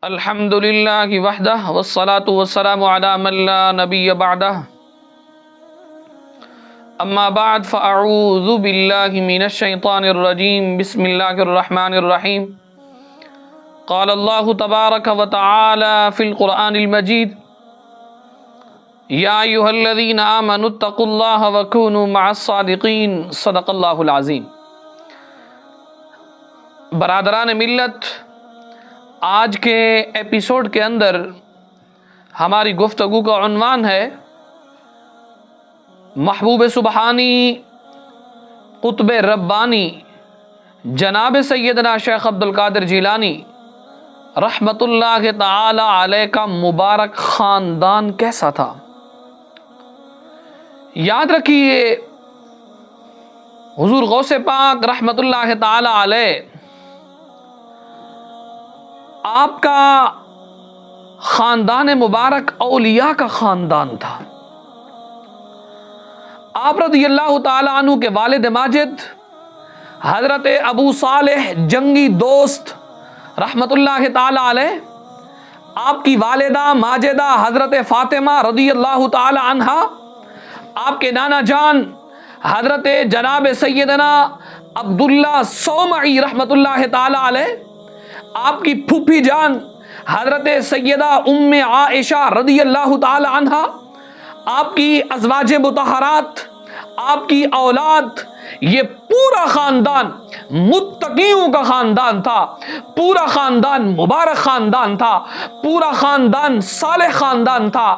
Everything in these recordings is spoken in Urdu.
الحمد للہ وحدہ والصلاة والسلام علی من لا نبی بعدہ اما بعد فاعوذ باللہ من الشیطان الرجیم بسم اللہ الرحمن الرحیم قال اللہ تبارک وتعالی فی القرآن المجید یا ایھا الذین آمنوا اتقوا اللہ وکونوا مع الصادقین صدق اللہ العظیم۔ برادران ملت، آج کے ایپیسوڈ کے اندر ہماری گفتگو کا عنوان ہے محبوب سبحانی قطب ربانی جناب سیدنا شیخ عبدالقادر جیلانی رحمت اللہ تعالی علیہ کا مبارک خاندان کیسا تھا۔ یاد رکھیے، حضور غوث پاک رحمت اللہ تعالی علیہ آپ کا خاندان مبارک اولیاء کا خاندان تھا۔ آپ رضی اللہ تعالی عنہ کے والد ماجد حضرت ابو صالح جنگی دوست رحمت اللہ تعالی علیہ، آپ کی والدہ ماجدہ حضرت فاطمہ رضی اللہ تعالی عنہا، آپ کے نانا جان حضرت جناب سیدنا عبداللہ صومعی رحمت اللہ تعالی علیہ، آپ کی پھوپھی جان حضرت سیدہ ام عائشہ رضی اللہ تعالی عنہا، آپ کی ازواج مطہرات، آپ کی اولاد، یہ پورا خاندان متقیوں کا خاندان تھا، پورا خاندان مبارک خاندان تھا، پورا خاندان صالح خاندان تھا،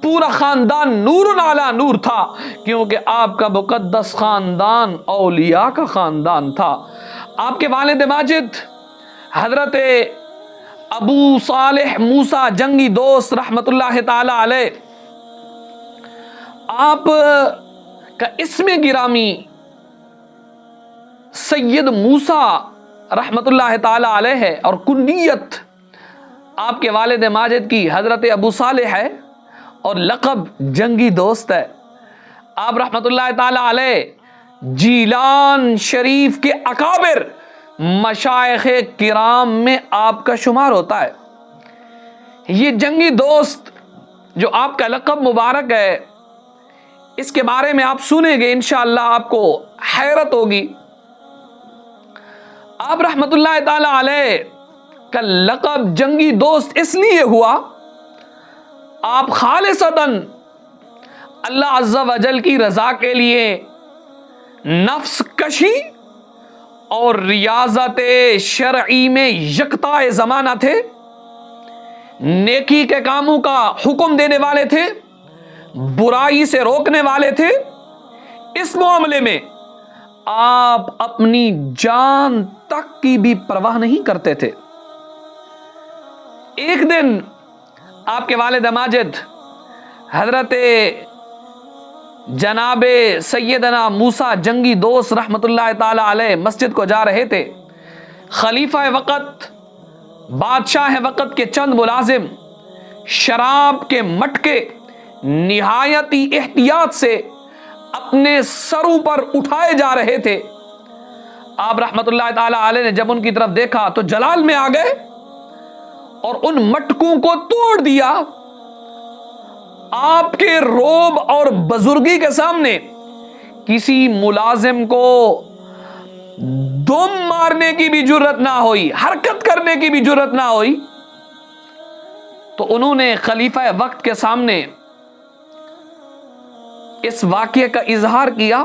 پورا خاندان نور علی نور تھا، کیونکہ آپ کا مقدس خاندان اولیاء کا خاندان تھا۔ آپ کے والد ماجد حضرت ابو صالح موسیٰ جنگی دوست رحمت اللہ تعالی علیہ، آپ کا اسم گرامی سید موسیٰ رحمت اللہ تعالی علیہ ہے، اور کنیت آپ کے والد ماجد کی حضرت ابو صالح ہے، اور لقب جنگی دوست ہے۔ آپ رحمت اللہ تعالی علیہ جیلان شریف کے اکابر مشائخ کرام میں آپ کا شمار ہوتا ہے۔ یہ جنگی دوست جو آپ کا لقب مبارک ہے، اس کے بارے میں آپ سنیں گے انشاءاللہ، آپ کو حیرت ہوگی۔ آپ رحمت اللہ تعالی علیہ کا لقب جنگی دوست اس لیے ہوا، آپ خالصتاً اللہ عز و جل کی رضا کے لیے نفس کشی اور ریاضت شرعی میں یکتا زمانہ تھے، نیکی کے کاموں کا حکم دینے والے تھے، برائی سے روکنے والے تھے۔ اس معاملے میں آپ اپنی جان تک کی بھی پرواہ نہیں کرتے تھے۔ ایک دن آپ کے والد ماجد حضرت جناب سیدنا موسیٰ جنگی دوست رحمت اللہ تعالی علیہ مسجد کو جا رہے تھے۔ خلیفہ وقت، بادشاہ وقت کے چند ملازم شراب کے مٹکے نہایتی احتیاط سے اپنے سروں پر اٹھائے جا رہے تھے۔ آپ رحمت اللہ تعالی علیہ نے جب ان کی طرف دیکھا تو جلال میں آ گئے اور ان مٹکوں کو توڑ دیا۔ آپ کے روب اور بزرگی کے سامنے کسی ملازم کو دم مارنے کی بھی جرت نہ ہوئی، حرکت کرنے کی بھی جرت نہ ہوئی۔ تو انہوں نے خلیفہ وقت کے سامنے اس واقعے کا اظہار کیا۔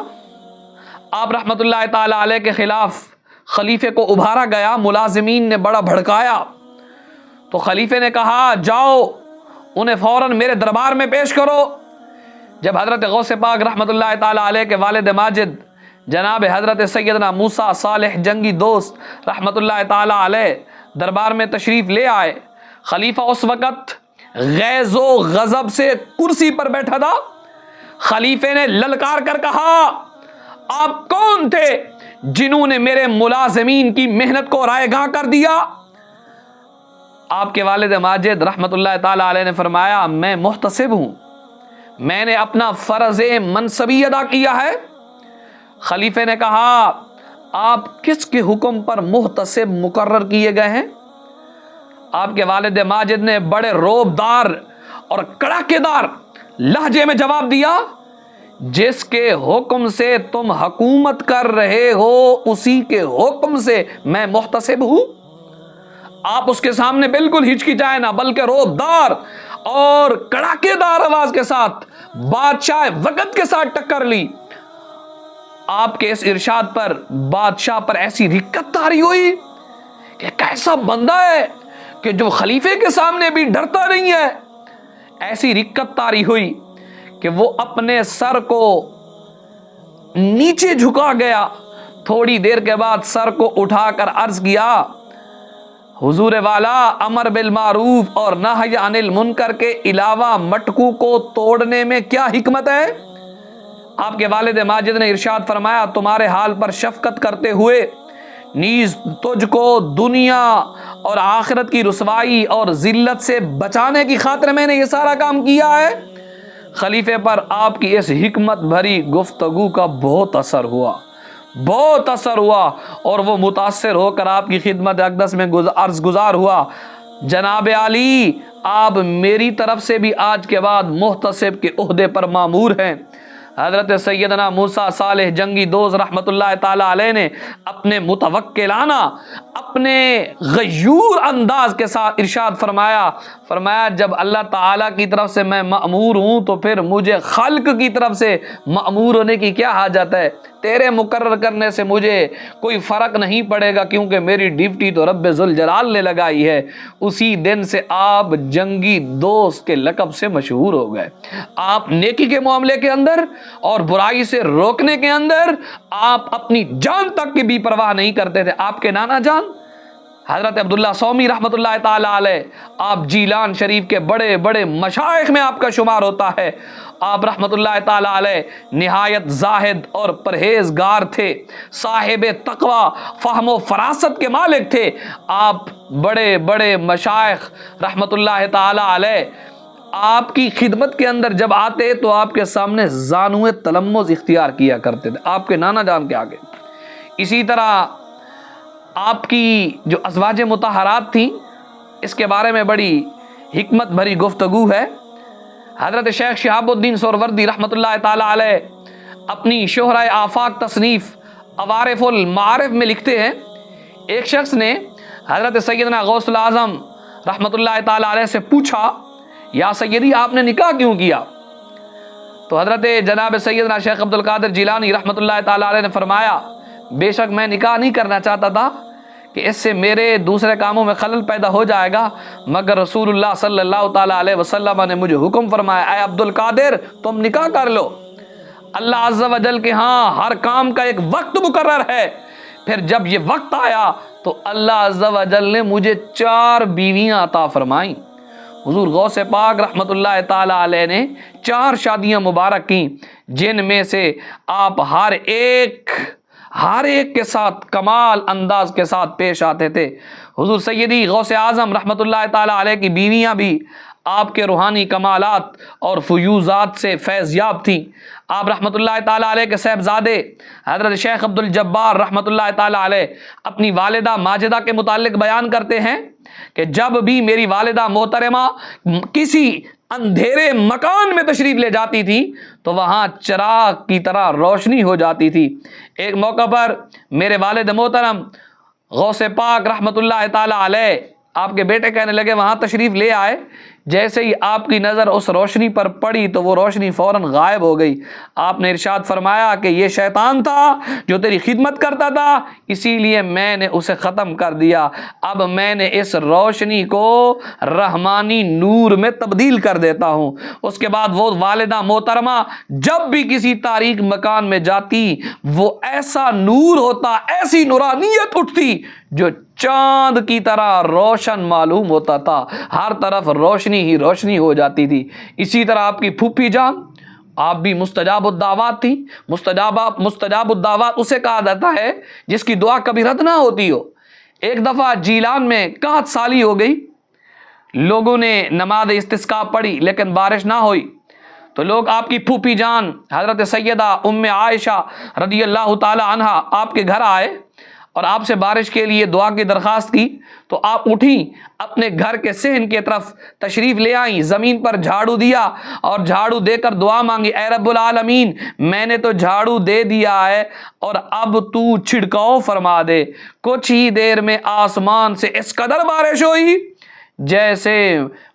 آپ رحمت اللہ تعالی علیہ کے خلاف خلیفے کو ابھارا گیا، ملازمین نے بڑا بھڑکایا، تو خلیفے نے کہا جاؤ انہیں فوراً میرے دربار میں پیش کرو۔ جب حضرت غوث پاک رحمت اللہ تعالی علیہ کے والد ماجد جناب حضرت سیدنا موسیٰ صالح جنگی دوست رحمت اللہ تعالی علیہ دربار میں تشریف لے آئے، خلیفہ اس وقت غیظ و غضب سے کرسی پر بیٹھا تھا۔ خلیفے نے للکار کر کہا آپ کون تھے جنہوں نے میرے ملازمین کی محنت کو رائے گاں کر دیا؟ آپ کے والد ماجد رحمت اللہ تعالی علیہ نے فرمایا میں محتسب ہوں، میں نے اپنا فرض منصبی ادا کیا ہے۔ خلیفے نے کہا آپ کس کے حکم پر محتسب مقرر کیے گئے ہیں؟ آپ کے والد ماجد نے بڑے روبدار اور کڑاکے دار لہجے میں جواب دیا، جس کے حکم سے تم حکومت کر رہے ہو اسی کے حکم سے میں محتسب ہوں۔ آپ اس کے سامنے بالکل ہچکچائے نہ، بلکہ روبدار اور کڑاکے دار آواز کے ساتھ بادشاہ وقت کے ساتھ ٹکر لی۔ آپ کے اس ارشاد پر بادشاہ پر ایسی رکت طاری ہوئی کہ کیسا بندہ ہے کہ جو خلیفے کے سامنے بھی ڈرتا نہیں ہے۔ ایسی رکت طاری ہوئی کہ وہ اپنے سر کو نیچے جھکا گیا۔ تھوڑی دیر کے بعد سر کو اٹھا کر عرض کیا، حضور والا، امر بالمعروف اور نہی عن المنکر کے علاوہ مٹکو کو توڑنے میں کیا حکمت ہے؟ آپ کے والد ماجد نے ارشاد فرمایا، تمہارے حال پر شفقت کرتے ہوئے نیز تجھ کو دنیا اور آخرت کی رسوائی اور ذلت سے بچانے کی خاطر میں نے یہ سارا کام کیا ہے۔ خلیفے پر آپ کی اس حکمت بھری گفتگو کا بہت اثر ہوا اور وہ متاثر ہو کر آپ کی خدمت اقدس میں عرض گزار ہوا، جناب علی، آپ میری طرف سے بھی آج کے بعد محتسب کے عہدے پر مامور ہیں۔ حضرت سیدنا موسیٰ صالح جنگی دوست رحمت اللہ تعالی علیہ نے اپنے متوکلانہ، اپنے غیور انداز کے ساتھ ارشاد فرمایا جب اللہ تعالیٰ کی طرف سے میں مأمور ہوں تو پھر مجھے خلق کی طرف سے مأمور ہونے کی کیا حاجت ہے؟ تیرے مقرر کرنے سے مجھے کوئی فرق نہیں پڑے گا، کیونکہ میری ڈیوٹی تو رب ذوالجلال نے لگائی ہے۔ اسی دن سے آپ جنگی دوست کے لقب سے مشہور ہو گئے۔ آپ نیکی کے معاملے کے اندر اور برائی سے روکنے کے اندر آپ اپنی جان تک کی بھی پرواہ نہیں کرتے تھے۔ آپ کے نانا جان حضرت عبداللہ سومی رحمت اللہ تعالی علیہ، آپ جیلان شریف کے بڑے بڑے مشائخ میں آپ کا شمار ہوتا ہے۔ آپ رحمت اللہ تعالی علیہ نہایت زاہد اور پرہیزگار تھے، صاحب تقوی، فہم و فراست کے مالک تھے۔ آپ بڑے بڑے مشائخ رحمت اللہ تعالی علیہ آپ کی خدمت کے اندر جب آتے تو آپ کے سامنے زانوِ تلمذ اختیار کیا کرتے تھے، آپ کے نانا جان کے آگے۔ اسی طرح آپ کی جو ازواج مطہرات تھیں، اس کے بارے میں بڑی حکمت بھری گفتگو ہے۔ حضرت شیخ شہاب الدین سہروردی رحمت اللہ تعالی علیہ اپنی شہرہ آفاق تصنیف عوارف المعارف میں لکھتے ہیں، ایک شخص نے حضرت سیدنا غوث الاعظم رحمت اللہ تعالی علیہ سے پوچھا، یا سیدی آپ نے نکاح کیوں کیا؟ تو حضرت جناب سیدنا شیخ عبد القادر جیلانی رحمت اللہ تعالی علیہ نے فرمایا، بے شک میں نکاح نہیں کرنا چاہتا تھا کہ اس سے میرے دوسرے کاموں میں خلل پیدا ہو جائے گا، مگر رسول اللہ صلی اللہ تعالی علیہ وسلم نے مجھے حکم فرمایا، اے عبد القادر تم نکاح کر لو۔ اللہ عز و جل کے ہاں ہر کام کا ایک وقت مقرر ہے۔ پھر جب یہ وقت آیا تو اللہ عز و جل نے مجھے 4 بیویاں عطا فرمائیں۔ حضور غوث پاک رحمت اللہ تعالی علیہ نے 4 شادیاں مبارک کی، جن میں سے آپ ہر ایک کے ساتھ کمال انداز کے ساتھ پیش آتے تھے۔ حضور سیدی غوث اعظم رحمت اللہ تعالی علیہ کی بیویاں بھی آپ کے روحانی کمالات اور فیوزات سے فیض یاب تھیں۔ آپ رحمت اللہ تعالی علیہ کے صاحبزادے حضرت شیخ عبد الجبار رحمت اللہ تعالی علیہ اپنی والدہ ماجدہ کے متعلق بیان کرتے ہیں کہ جب بھی میری والدہ محترمہ کسی اندھیرے مکان میں تشریف لے جاتی تھی تو وہاں چراغ کی طرح روشنی ہو جاتی تھی۔ ایک موقع پر میرے والد محترم غوث پاک رحمت اللہ تعالی علیہ آپ کے بیٹے کہنے لگے وہاں تشریف لے آئے، جیسے ہی آپ کی نظر اس روشنی پر پڑی تو وہ روشنی فوراً غائب ہو گئی۔ آپ نے ارشاد فرمایا کہ یہ شیطان تھا جو تیری خدمت کرتا تھا، اسی لیے میں نے اسے ختم کر دیا۔ اب میں نے اس روشنی کو رحمانی نور میں تبدیل کر دیتا ہوں۔ اس کے بعد وہ والدہ محترمہ جب بھی کسی تاریک مکان میں جاتی وہ ایسا نور ہوتا، ایسی نورانیت اٹھتی جو چاند کی طرح روشن معلوم ہوتا تھا، ہر طرف روشنی ہی روشنی ہو جاتی تھی۔ اسی طرح آپ کی پھوپھی جان، آپ بھی مستجاب الدعوات تھی۔ مستجاب الدعوات اسے کہا جاتا ہے جس کی دعا کبھی رد نہ ہوتی ہو۔ ایک دفعہ جیلان میں قحط سالی ہو گئی، لوگوں نے نماز استسقاء پڑھی لیکن بارش نہ ہوئی، تو لوگ آپ کی پھوپھی جان حضرت سیدہ ام عائشہ رضی اللہ تعالی عنہا آپ کے گھر آئے اور آپ سے بارش کے لیے دعا کی درخواست کی تو آپ اٹھیں، اپنے گھر کے صحن کی طرف تشریف لے آئیں، زمین پر جھاڑو دیا اور جھاڑو دے کر دعا مانگی، اے رب العالمین میں نے تو جھاڑو دے دیا ہے اور اب تو چھڑکاؤ فرما دے۔ کچھ ہی دیر میں آسمان سے اس قدر بارش ہوئی جیسے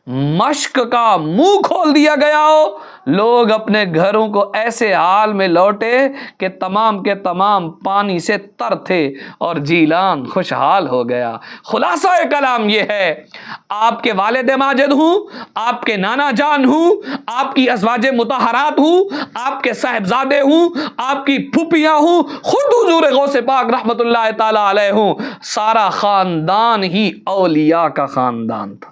مشک کا منہ کھول دیا گیا ہو۔ لوگ اپنے گھروں کو ایسے حال میں لوٹے کہ تمام کے تمام پانی سے تر تھے اور جیلان خوشحال ہو گیا۔ خلاصہ کلام یہ ہے، آپ کے والد ماجد ہوں، آپ کے نانا جان ہوں، آپ کی ازواج مطہرات ہوں، آپ کے صاحبزادے ہوں، آپ کی پھوپھیاں ہوں، خود حضور غوث پاک رحمت اللہ تعالی علیہ ہوں، سارا خاندان ہی اولیاء کا خاندان تھا۔